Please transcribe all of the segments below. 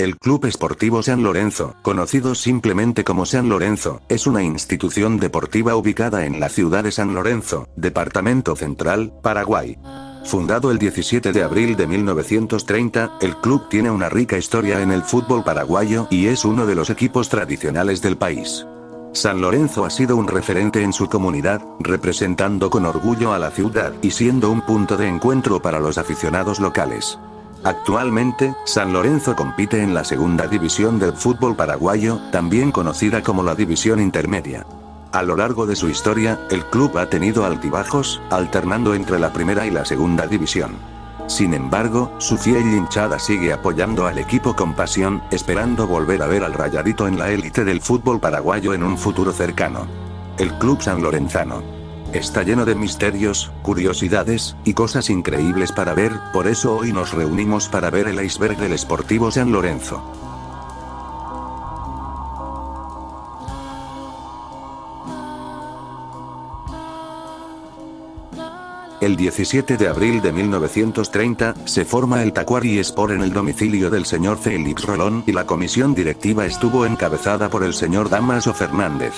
El Club Esportivo San Lorenzo, conocido simplemente como San Lorenzo, es una institución deportiva ubicada en la ciudad de San Lorenzo, Departamento Central, Paraguay. Fundado el 17 de abril de 1930, el club tiene una rica historia en el fútbol paraguayo y es uno de los equipos tradicionales del país. San Lorenzo ha sido un referente en su comunidad, representando con orgullo a la ciudad y siendo un punto de encuentro para los aficionados locales. Actualmente, San Lorenzo compite en la segunda división del fútbol paraguayo, también conocida como la división intermedia. A lo largo de su historia, el club ha tenido altibajos, alternando entre la primera y la segunda división. Sin embargo, su fiel hinchada sigue apoyando al equipo con pasión, esperando volver a ver al Rayadito en la élite del fútbol paraguayo en un futuro cercano. El club sanlorenzano está lleno de misterios, curiosidades, y cosas increíbles para ver, por eso hoy nos reunimos para ver el iceberg del Sportivo San Lorenzo. El 17 de abril de 1930, se forma el Tacuary Sport en el domicilio del señor Félix Rolón y la comisión directiva estuvo encabezada por el señor Dámaso Fernández.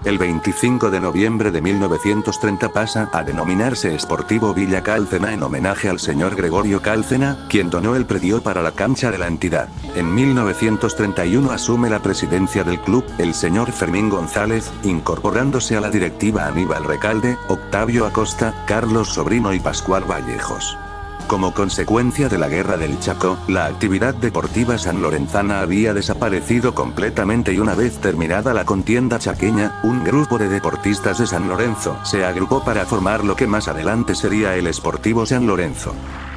El 25 de noviembre de 1930 pasa a denominarse Sportivo Villa Cálcena en homenaje al señor Gregorio Cálcena, quien donó el predio para la cancha de la entidad. En 1931 asume la presidencia del club, el señor Fermín González, incorporándose a la directiva Aníbal Recalde, Octavio Acosta, Carlos Sobrino y Pascual Vallejos. Como consecuencia de la Guerra del Chaco, la actividad deportiva sanlorenzana había desaparecido completamente y una vez terminada la contienda chaqueña, un grupo de deportistas de San Lorenzo se agrupó para formar lo que más adelante sería el Sportivo San Lorenzo.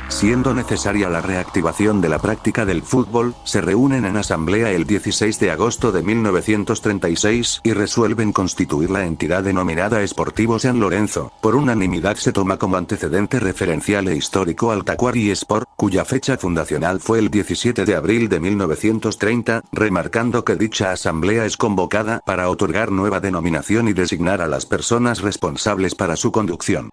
Siendo necesaria la reactivación de la práctica del fútbol, se reúnen en asamblea el 16 de agosto de 1936 y resuelven constituir la entidad denominada Sportivo San Lorenzo. Por unanimidad se toma como antecedente referencial e histórico al Tacuary Sport, cuya fecha fundacional fue el 17 de abril de 1930, remarcando que dicha asamblea es convocada para otorgar nueva denominación y designar a las personas responsables para su conducción.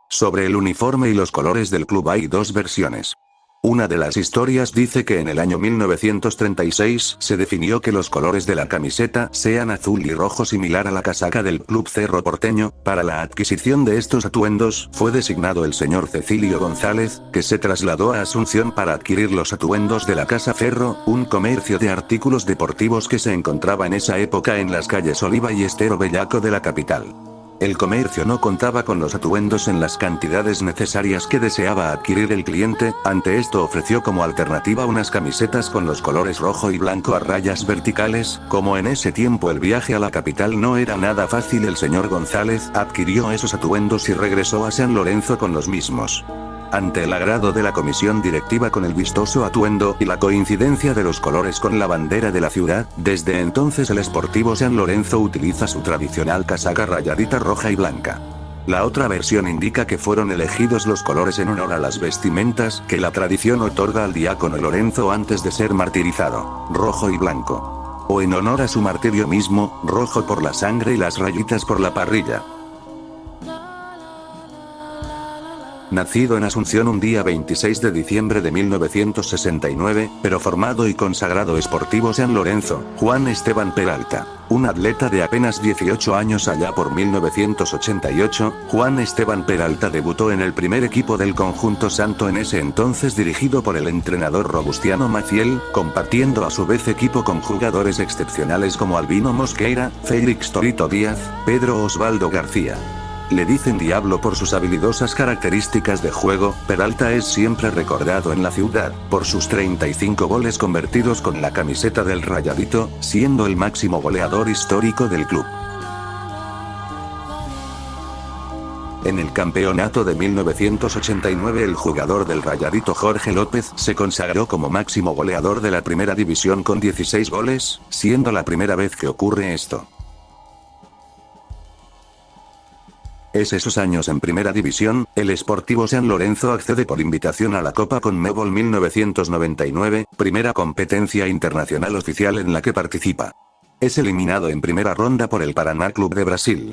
Sobre el uniforme y los colores del club hay dos versiones. Una de las historias dice que en el año 1936 se definió que los colores de la camiseta sean azul y rojo similar a la casaca del club Cerro Porteño. Para la adquisición de estos atuendos fue designado el señor Cecilio González, que se trasladó a Asunción para adquirir los atuendos de la Casa Ferro, un comercio de artículos deportivos que se encontraba en esa época en las calles Oliva y Estero Bellaco de la capital. El comercio no contaba con los atuendos en las cantidades necesarias que deseaba adquirir el cliente, ante esto ofreció como alternativa unas camisetas con los colores rojo y blanco a rayas verticales. Como en ese tiempo el viaje a la capital no era nada fácil, el señor González adquirió esos atuendos y regresó a San Lorenzo con los mismos. Ante el agrado de la comisión directiva con el vistoso atuendo y la coincidencia de los colores con la bandera de la ciudad, desde entonces el Sportivo San Lorenzo utiliza su tradicional casaca rayadita roja y blanca. La otra versión indica que fueron elegidos los colores en honor a las vestimentas que la tradición otorga al diácono Lorenzo antes de ser martirizado, rojo y blanco. O en honor a su martirio mismo, rojo por la sangre y las rayitas por la parrilla. Nacido en Asunción un día 26 de diciembre de 1969, pero formado y consagrado Sportivo San Lorenzo, Juan Esteban Peralta. Un atleta de apenas 18 años allá por 1988, Juan Esteban Peralta debutó en el primer equipo del conjunto santo en ese entonces dirigido por el entrenador Robustiano Maciel, compartiendo a su vez equipo con jugadores excepcionales como Albino Mosqueira, Félix Torito Díaz, Pedro Osvaldo García. Le dicen Diablo por sus habilidosas características de juego. Peralta es siempre recordado en la ciudad por sus 35 goles convertidos con la camiseta del Rayadito, siendo el máximo goleador histórico del club. En el campeonato de 1989 el jugador del Rayadito Jorge López se consagró como máximo goleador de la primera división con 16 goles, siendo la primera vez que ocurre esto. Esos años en primera división, el Sportivo San Lorenzo accede por invitación a la Copa Conmebol 1999, primera competencia internacional oficial en la que participa. Es eliminado en primera ronda por el Paraná Club de Brasil.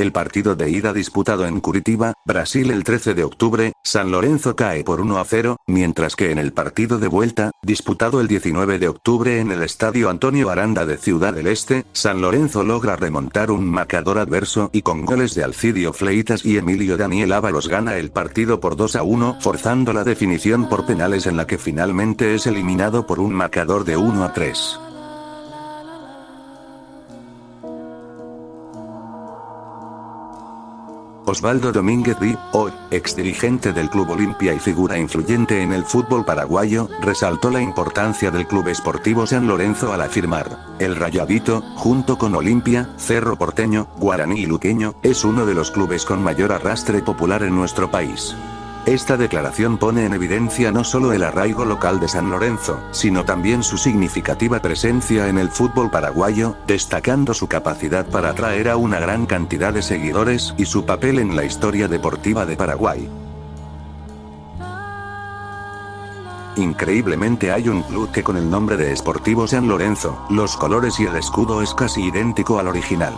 El partido de ida disputado en Curitiba, Brasil el 13 de octubre, San Lorenzo cae por 1-0, mientras que en el partido de vuelta, disputado el 19 de octubre en el Estadio Antonio Aranda de Ciudad del Este, San Lorenzo logra remontar un marcador adverso y con goles de Alcidio Fleitas y Emilio Daniel Ávaros gana el partido por 2-1, forzando la definición por penales en la que finalmente es eliminado por un marcador de 1-3. Osvaldo Domínguez Di, hoy, exdirigente del Club Olimpia y figura influyente en el fútbol paraguayo, resaltó la importancia del Club Esportivo San Lorenzo al afirmar: el Rayadito, junto con Olimpia, Cerro Porteño, Guaraní y Luqueño, es uno de los clubes con mayor arrastre popular en nuestro país. Esta declaración pone en evidencia no solo el arraigo local de San Lorenzo, sino también su significativa presencia en el fútbol paraguayo, destacando su capacidad para atraer a una gran cantidad de seguidores y su papel en la historia deportiva de Paraguay. Increíblemente hay un club que con el nombre de Sportivo San Lorenzo, los colores y el escudo es casi idéntico al original.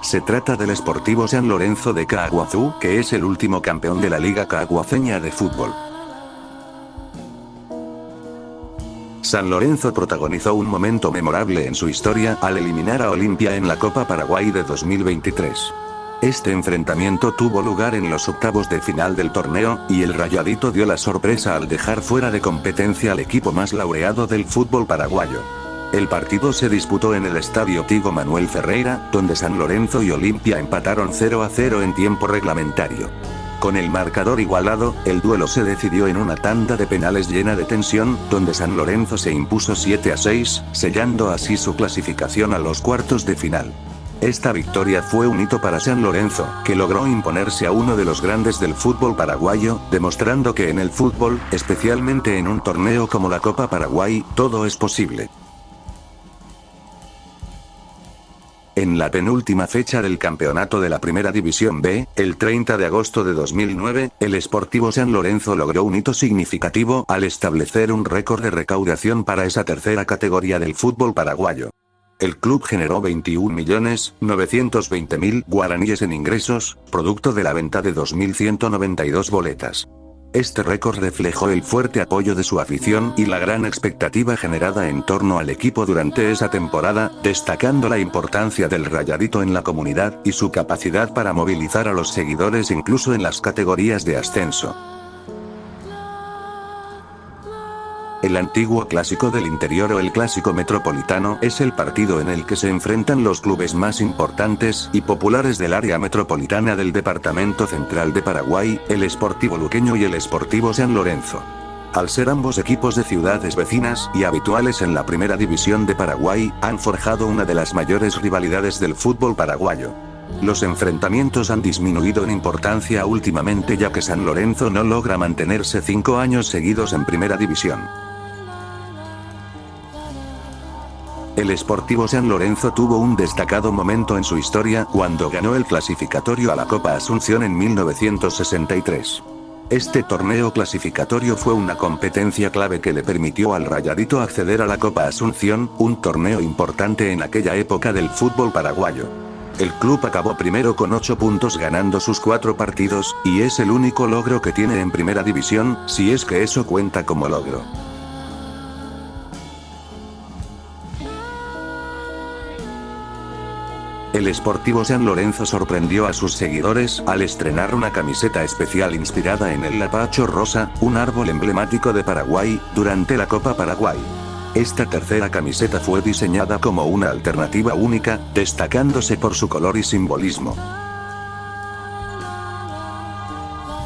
Se trata del Sportivo San Lorenzo de Caaguazú, que es el último campeón de la Liga Caaguaceña de fútbol. San Lorenzo protagonizó un momento memorable en su historia al eliminar a Olimpia en la Copa Paraguay de 2023. Este enfrentamiento tuvo lugar en los octavos de final del torneo, y el Rayadito dio la sorpresa al dejar fuera de competencia al equipo más laureado del fútbol paraguayo. El partido se disputó en el Estadio Tigo Manuel Ferreira, donde San Lorenzo y Olimpia empataron 0-0 en tiempo reglamentario. Con el marcador igualado, el duelo se decidió en una tanda de penales llena de tensión, donde San Lorenzo se impuso 7-6, sellando así su clasificación a los cuartos de final. Esta victoria fue un hito para San Lorenzo, que logró imponerse a uno de los grandes del fútbol paraguayo, demostrando que en el fútbol, especialmente en un torneo como la Copa Paraguay, todo es posible. En la penúltima fecha del campeonato de la Primera División B, el 30 de agosto de 2009, el Sportivo San Lorenzo logró un hito significativo al establecer un récord de recaudación para esa tercera categoría del fútbol paraguayo. El club generó 21.920.000 guaraníes en ingresos, producto de la venta de 2.192 boletas. Este récord reflejó el fuerte apoyo de su afición y la gran expectativa generada en torno al equipo durante esa temporada, destacando la importancia del Rayadito en la comunidad y su capacidad para movilizar a los seguidores incluso en las categorías de ascenso. El antiguo Clásico del Interior o el Clásico Metropolitano es el partido en el que se enfrentan los clubes más importantes y populares del área metropolitana del Departamento Central de Paraguay, el Sportivo Luqueño y el Sportivo San Lorenzo. Al ser ambos equipos de ciudades vecinas y habituales en la Primera División de Paraguay, han forjado una de las mayores rivalidades del fútbol paraguayo. Los enfrentamientos han disminuido en importancia últimamente ya que San Lorenzo no logra mantenerse 5 años seguidos en Primera División. El Sportivo San Lorenzo tuvo un destacado momento en su historia cuando ganó el clasificatorio a la Copa Asunción en 1963. Este torneo clasificatorio fue una competencia clave que le permitió al Rayadito acceder a la Copa Asunción, un torneo importante en aquella época del fútbol paraguayo. El club acabó primero con 8 puntos ganando sus 4 partidos, y es el único logro que tiene en Primera División, si es que eso cuenta como logro. El Sportivo San Lorenzo sorprendió a sus seguidores al estrenar una camiseta especial inspirada en el lapacho rosa, un árbol emblemático de Paraguay, durante la Copa Paraguay. Esta tercera camiseta fue diseñada como una alternativa única, destacándose por su color y simbolismo.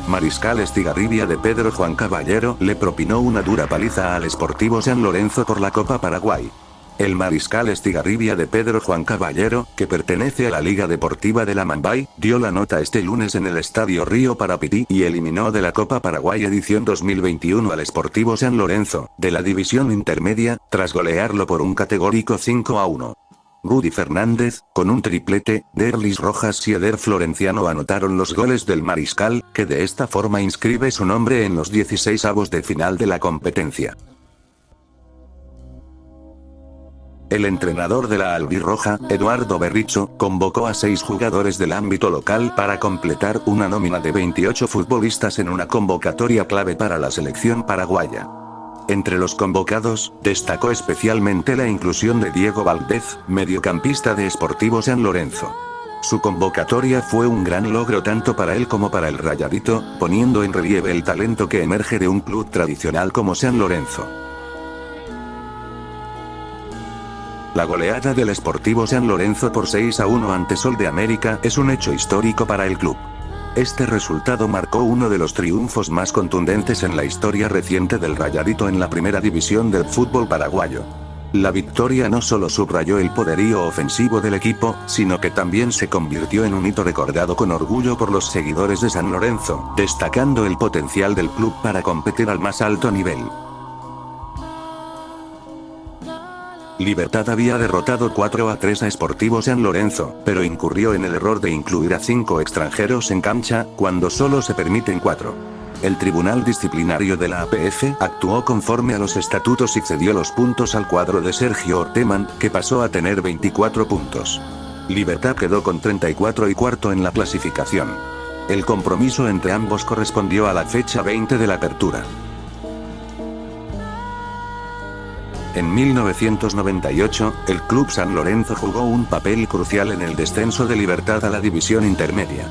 Mariscal Estigarribia de Pedro Juan Caballero le propinó una dura paliza al Sportivo San Lorenzo por la Copa Paraguay. El Mariscal Estigarribia de Pedro Juan Caballero, que pertenece a la Liga Deportiva de la Mambay, dio la nota este lunes en el Estadio Río Parapití y eliminó de la Copa Paraguay edición 2021 al Sportivo San Lorenzo, de la división intermedia, tras golearlo por un categórico 5-1. Rudy Fernández, con un triplete, Derlis Rojas y Eder Florenciano anotaron los goles del Mariscal, que de esta forma inscribe su nombre en los 16avos de final de la competencia. El entrenador de la albirroja, Eduardo Berricho, convocó a 6 jugadores del ámbito local para completar una nómina de 28 futbolistas en una convocatoria clave para la selección paraguaya. Entre los convocados, destacó especialmente la inclusión de Diego Valdez, mediocampista de Sportivo San Lorenzo. Su convocatoria fue un gran logro tanto para él como para el Rayadito, poniendo en relieve el talento que emerge de un club tradicional como San Lorenzo. La goleada del Sportivo San Lorenzo por 6-1 ante Sol de América es un hecho histórico para el club. Este resultado marcó uno de los triunfos más contundentes en la historia reciente del Rayadito en la primera división del fútbol paraguayo. La victoria no solo subrayó el poderío ofensivo del equipo, sino que también se convirtió en un hito recordado con orgullo por los seguidores de San Lorenzo, destacando el potencial del club para competir al más alto nivel. Libertad había derrotado 4-3 a Sportivo San Lorenzo, pero incurrió en el error de incluir a 5 extranjeros en cancha, cuando solo se permiten 4. El Tribunal Disciplinario de la APF actuó conforme a los estatutos y cedió los puntos al cuadro de Sergio Orteman, que pasó a tener 24 puntos. Libertad quedó con 34 y cuarto en la clasificación. El compromiso entre ambos correspondió a la fecha 20 de la apertura. En 1998, el Club San Lorenzo jugó un papel crucial en el descenso de Libertad a la división intermedia.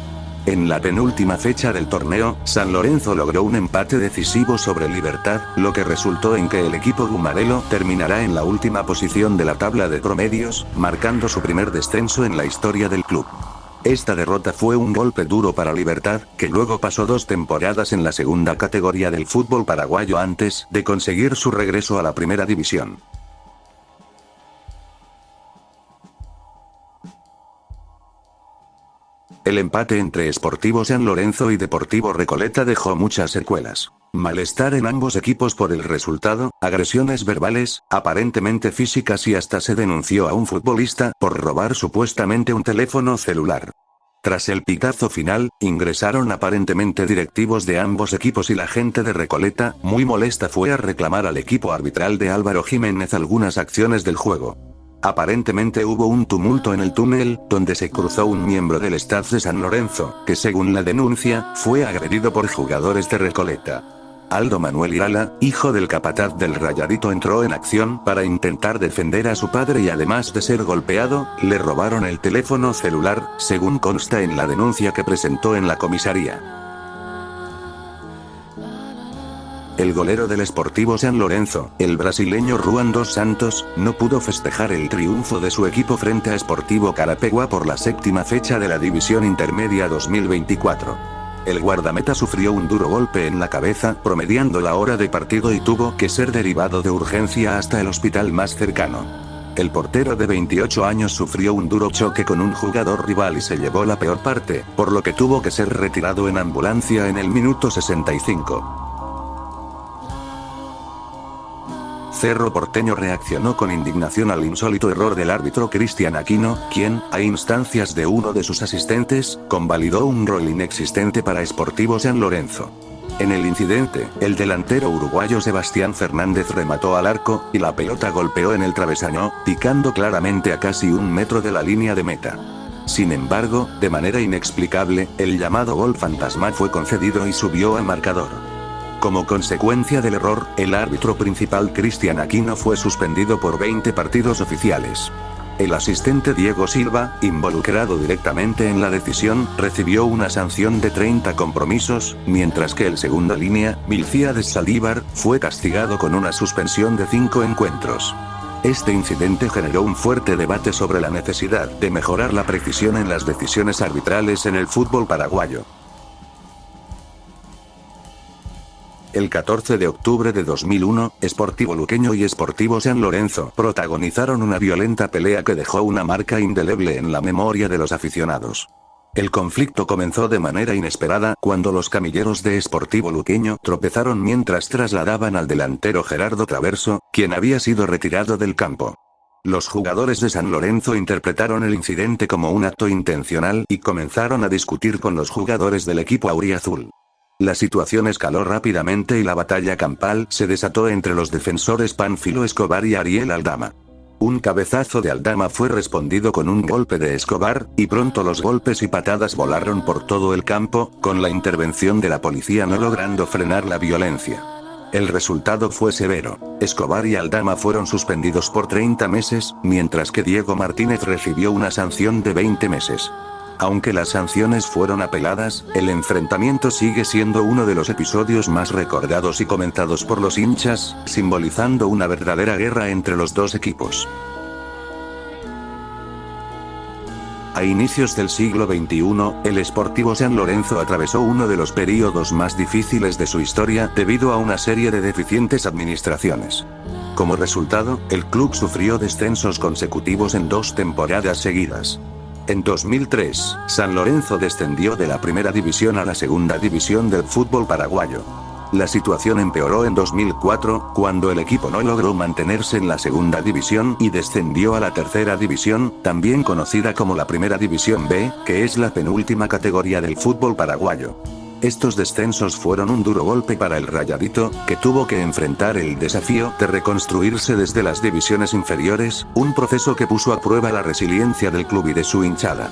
En la penúltima fecha del torneo, San Lorenzo logró un empate decisivo sobre Libertad, lo que resultó en que el equipo gumarelo terminará en la última posición de la tabla de promedios, marcando su primer descenso en la historia del club. Esta derrota fue un golpe duro para Libertad, que luego pasó 2 temporadas en la segunda categoría del fútbol paraguayo antes de conseguir su regreso a la primera división. El empate entre Sportivo San Lorenzo y Deportivo Recoleta dejó muchas secuelas. Malestar en ambos equipos por el resultado, agresiones verbales, aparentemente físicas y hasta se denunció a un futbolista por robar supuestamente un teléfono celular. Tras el pitazo final, ingresaron aparentemente directivos de ambos equipos y la gente de Recoleta, muy molesta, fue a reclamar al equipo arbitral de Álvaro Jiménez algunas acciones del juego. Aparentemente hubo un tumulto en el túnel, donde se cruzó un miembro del staff de San Lorenzo, que según la denuncia, fue agredido por jugadores de Recoleta. Aldo Manuel Irala, hijo del capataz del Rayadito, entró en acción para intentar defender a su padre y además de ser golpeado, le robaron el teléfono celular, según consta en la denuncia que presentó en la comisaría. El golero del Sportivo San Lorenzo, el brasileño Ruan dos Santos, no pudo festejar el triunfo de su equipo frente a Sportivo Carapeguá por la 7ª fecha de la División Intermedia 2024. El guardameta sufrió un duro golpe en la cabeza, promediando la hora de partido y tuvo que ser derivado de urgencia hasta el hospital más cercano. El portero de 28 años sufrió un duro choque con un jugador rival y se llevó la peor parte, por lo que tuvo que ser retirado en ambulancia en el minuto 65. Cerro Porteño reaccionó con indignación al insólito error del árbitro Cristian Aquino, quien, a instancias de uno de sus asistentes, convalidó un rol inexistente para Sportivo San Lorenzo. En el incidente, el delantero uruguayo Sebastián Fernández remató al arco, y la pelota golpeó en el travesaño, picando claramente a casi 1 metro de la línea de meta. Sin embargo, de manera inexplicable, el llamado gol fantasma fue concedido y subió al marcador. Como consecuencia del error, el árbitro principal Cristian Aquino fue suspendido por 20 partidos oficiales. El asistente Diego Silva, involucrado directamente en la decisión, recibió una sanción de 30 compromisos, mientras que el segunda línea, Milcíades Saldívar, fue castigado con una suspensión de 5 encuentros. Este incidente generó un fuerte debate sobre la necesidad de mejorar la precisión en las decisiones arbitrales en el fútbol paraguayo. El 14 de octubre de 2001, Sportivo Luqueño y Sportivo San Lorenzo protagonizaron una violenta pelea que dejó una marca indeleble en la memoria de los aficionados. El conflicto comenzó de manera inesperada cuando los camilleros de Sportivo Luqueño tropezaron mientras trasladaban al delantero Gerardo Traverso, quien había sido retirado del campo. Los jugadores de San Lorenzo interpretaron el incidente como un acto intencional y comenzaron a discutir con los jugadores del equipo auriazul. La situación escaló rápidamente y la batalla campal se desató entre los defensores Pánfilo Escobar y Ariel Aldama. Un cabezazo de Aldama fue respondido con un golpe de Escobar, y pronto los golpes y patadas volaron por todo el campo, con la intervención de la policía no logrando frenar la violencia. El resultado fue severo. Escobar y Aldama fueron suspendidos por 30 meses, mientras que Diego Martínez recibió una sanción de 20 meses. Aunque las sanciones fueron apeladas, el enfrentamiento sigue siendo uno de los episodios más recordados y comentados por los hinchas, simbolizando una verdadera guerra entre los dos equipos. A inicios del siglo XXI, el Sportivo San Lorenzo atravesó uno de los períodos más difíciles de su historia debido a una serie de deficientes administraciones. Como resultado, el club sufrió descensos consecutivos en 2 temporadas seguidas. En 2003, San Lorenzo descendió de la primera división a la segunda división del fútbol paraguayo. La situación empeoró en 2004, cuando el equipo no logró mantenerse en la segunda división y descendió a la tercera división, también conocida como la Primera División B, que es la penúltima categoría del fútbol paraguayo. Estos descensos fueron un duro golpe para el Rayadito, que tuvo que enfrentar el desafío de reconstruirse desde las divisiones inferiores, un proceso que puso a prueba la resiliencia del club y de su hinchada.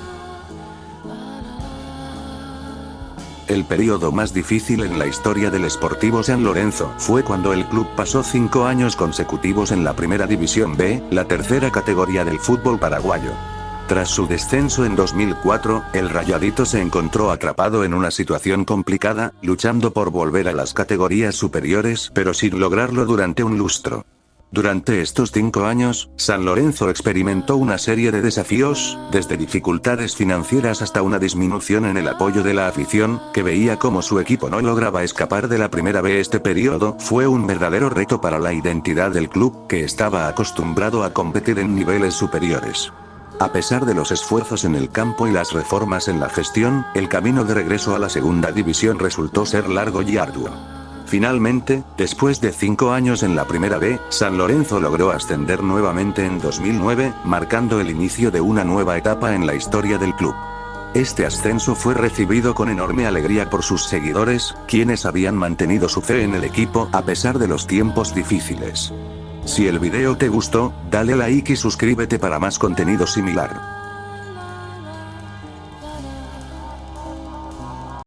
El periodo más difícil en la historia del Sportivo San Lorenzo fue cuando el club pasó 5 años consecutivos en la Primera División B, la tercera categoría del fútbol paraguayo. Tras su descenso en 2004, el Rayadito se encontró atrapado en una situación complicada, luchando por volver a las categorías superiores, pero sin lograrlo durante un lustro. Durante estos 5 años, San Lorenzo experimentó una serie de desafíos, desde dificultades financieras hasta una disminución en el apoyo de la afición, que veía cómo su equipo no lograba escapar de la Primera B. Este periodo fue un verdadero reto para la identidad del club, que estaba acostumbrado a competir en niveles superiores. A pesar de los esfuerzos en el campo y las reformas en la gestión, el camino de regreso a la segunda división resultó ser largo y arduo. Finalmente, después de 5 años en la Primera B, San Lorenzo logró ascender nuevamente en 2009, marcando el inicio de una nueva etapa en la historia del club. Este ascenso fue recibido con enorme alegría por sus seguidores, quienes habían mantenido su fe en el equipo a pesar de los tiempos difíciles. Si el video te gustó, dale like y suscríbete para más contenido similar.